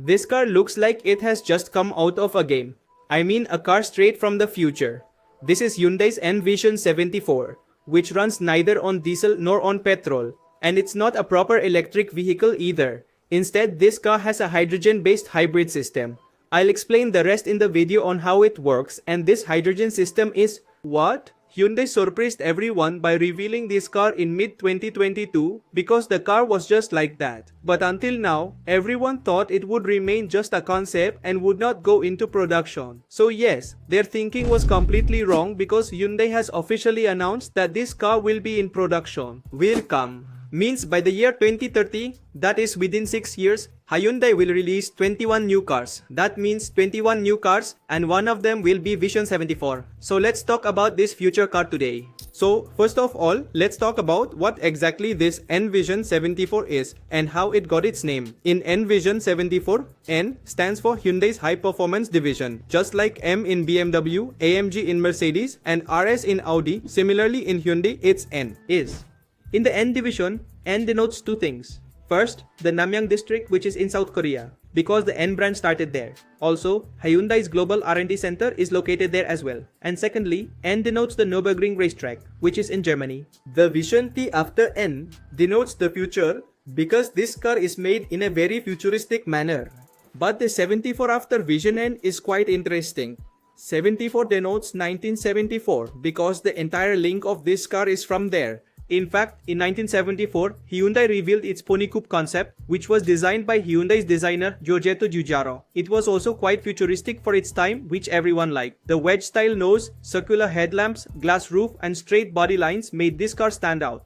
This car looks like it has just come out of a game. I mean a car straight from the future. This is Hyundai's N Vision 74, which runs neither on diesel nor on petrol. And it's not a proper electric vehicle either. Instead, this car has a hydrogen-based hybrid system. I'll explain the rest in the video on how it works, and this hydrogen system is what? Hyundai surprised everyone by revealing this car in mid-2022 because the car was just like that. But until now, everyone thought it would remain just a concept and would not go into production. So yes, their thinking was completely wrong because Hyundai has officially announced that this car will be in production. Will come. Means by the year 2030, that is within 6 years, Hyundai will release 21 new cars. That means 21 new cars and one of them will be Vision 74. So let's talk about this future car today. So first of all, let's talk about what exactly this N Vision 74 is and how it got its name. In N Vision 74, N stands for Hyundai's High Performance Division. Just like M in BMW, AMG in Mercedes and RS in Audi, similarly in Hyundai its N is. In the N division, N denotes two things. First, the Namyang district, which is in South Korea, because the N brand started there. Also, Hyundai's global R&D center is located there as well. And secondly, N denotes the Nürburgring racetrack, which is in Germany. The Vision T after N denotes the future because this car is made in a very futuristic manner. But the 74 after Vision N is quite interesting. 74 denotes 1974 because the entire link of this car is from there. In fact, in 1974, Hyundai revealed its Pony Coupe concept, which was designed by Hyundai's designer Giorgetto Giugiaro. It was also quite futuristic for its time, which everyone liked. The wedge-style nose, circular headlamps, glass roof, and straight body lines made this car stand out.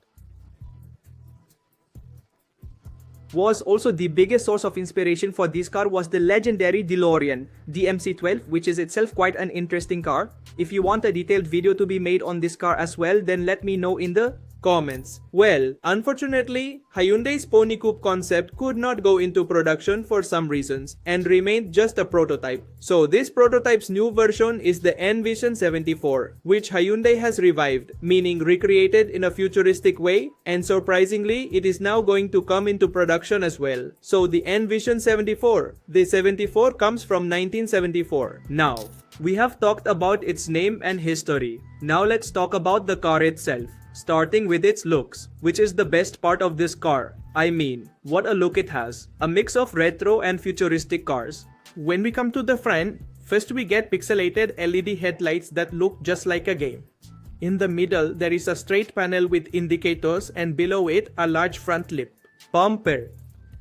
Was also the biggest source of inspiration for this car was the legendary DeLorean DMC-12, which is itself quite an interesting car. If you want a detailed video to be made on this car as well, then let me know in the comments. Well, unfortunately, Hyundai's Pony Coupe concept could not go into production for some reasons and remained just a prototype. So this prototype's new version is the N Vision 74, which Hyundai has revived, meaning recreated in a futuristic way, and surprisingly, it is now going to come into production as well. So the N Vision 74, the 74 comes from 1974. Now, we have talked about its name and history. Now let's talk about the car itself. Starting with its looks, which is the best part of this car. I mean, what a look it has. A mix of retro and futuristic cars. When we come to the front, first we get pixelated LED headlights that look just like a game. In the middle, there is a straight panel with indicators and below it, a large front lip. Bumper.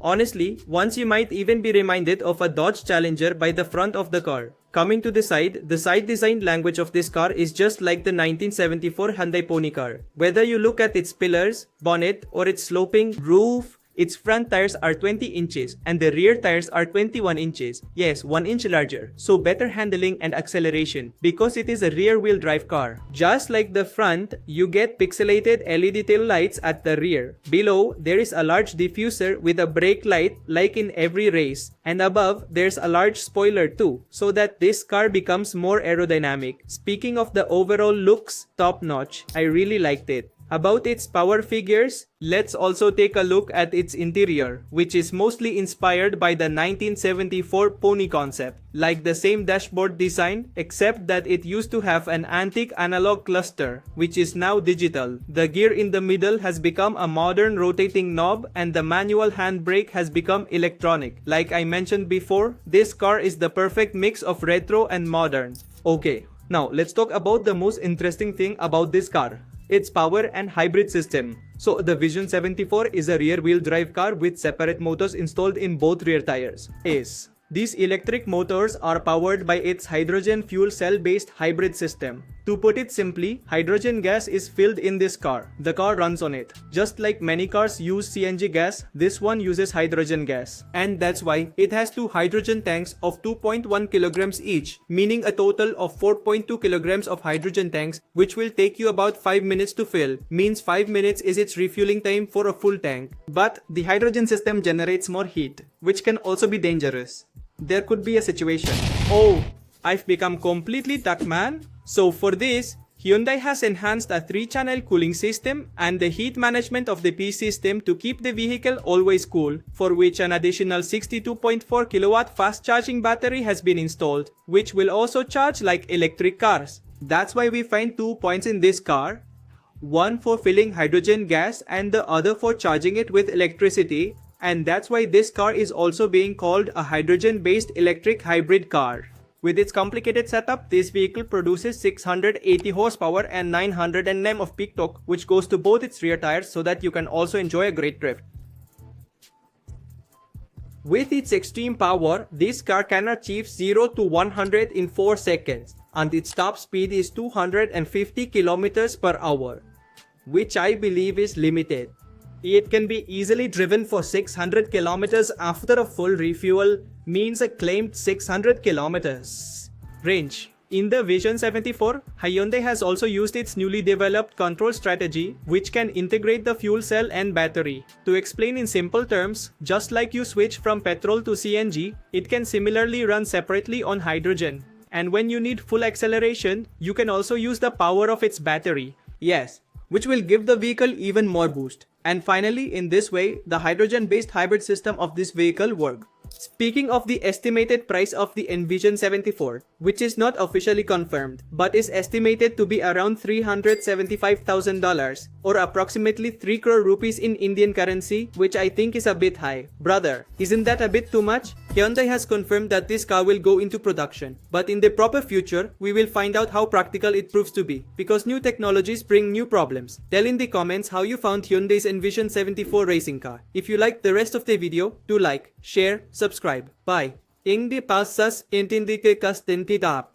Honestly, once you might even be reminded of a Dodge Challenger by the front of the car. Coming to the side design language of this car is just like the 1974 Hyundai Pony car. Whether you look at its pillars, bonnet, or its sloping roof, its front tires are 20 inches and the rear tires are 21 inches. Yes, 1 inch larger. So better handling and acceleration because it is a rear-wheel drive car. Just like the front, you get pixelated LED tail lights at the rear. Below, there is a large diffuser with a brake light like in every race. And above, there's a large spoiler too, so that this car becomes more aerodynamic. Speaking of the overall looks, top notch. I really liked it. About its power figures, let's also take a look at its interior, which is mostly inspired by the 1974 Pony concept. Like the same dashboard design, except that it used to have an antique analog cluster, which is now digital. The gear in the middle has become a modern rotating knob and the manual handbrake has become electronic. Like I mentioned before, this car is the perfect mix of retro and modern. Okay, now let's talk about the most interesting thing about this car. Its power and hybrid system. So the Vision 74 is a rear-wheel drive car with separate motors installed in both rear tires. These electric motors are powered by its hydrogen fuel cell-based hybrid system. To put it simply, hydrogen gas is filled in this car. The car runs on it. Just like many cars use CNG gas, this one uses hydrogen gas. And that's why it has two hydrogen tanks of 2.1 kilograms each, meaning a total of 4.2 kilograms of hydrogen tanks, which will take you about 5 minutes to fill. Means 5 minutes is its refueling time for a full tank. But the hydrogen system generates more heat, which can also be dangerous. There could be a situation. Oh, I've become completely tuck man. So for this, Hyundai has enhanced a 3-channel cooling system and the heat management of the P system to keep the vehicle always cool, for which an additional 62.4 kilowatt fast charging battery has been installed, which will also charge like electric cars. That's why we find 2 points in this car. One for filling hydrogen gas and the other for charging it with electricity, and that's why this car is also being called a hydrogen-based electric hybrid car. With its complicated setup, this vehicle produces 680 horsepower and 900 Nm of peak torque, which goes to both its rear tires so that you can also enjoy a great drift. With its extreme power, this car can achieve 0 to 100 in 4 seconds, and its top speed is 250 km per hour, which I believe is limited. It can be easily driven for 600 km after a full refuel, means a claimed 600 km range. In the Vision 74, Hyundai has also used its newly developed control strategy, which can integrate the fuel cell and battery. To explain in simple terms, just like you switch from petrol to CNG, it can similarly run separately on hydrogen. And when you need full acceleration, you can also use the power of its battery. Yes, which will give the vehicle even more boost. And finally, in this way, the hydrogen-based hybrid system of this vehicle works. Speaking of the estimated price of the N Vision 74, which is not officially confirmed, but is estimated to be around $375,000 or approximately 3 crore rupees in Indian currency, which I think is a bit high. Brother, isn't that a bit too much? Hyundai has confirmed that this car will go into production, but in the proper future, we will find out how practical it proves to be, because new technologies bring new problems. Tell in the comments how you found Hyundai's N Vision 74 racing car. If you liked the rest of the video, do like, share, subscribe. Bye. Hindi passas intindi ke kas tintidap.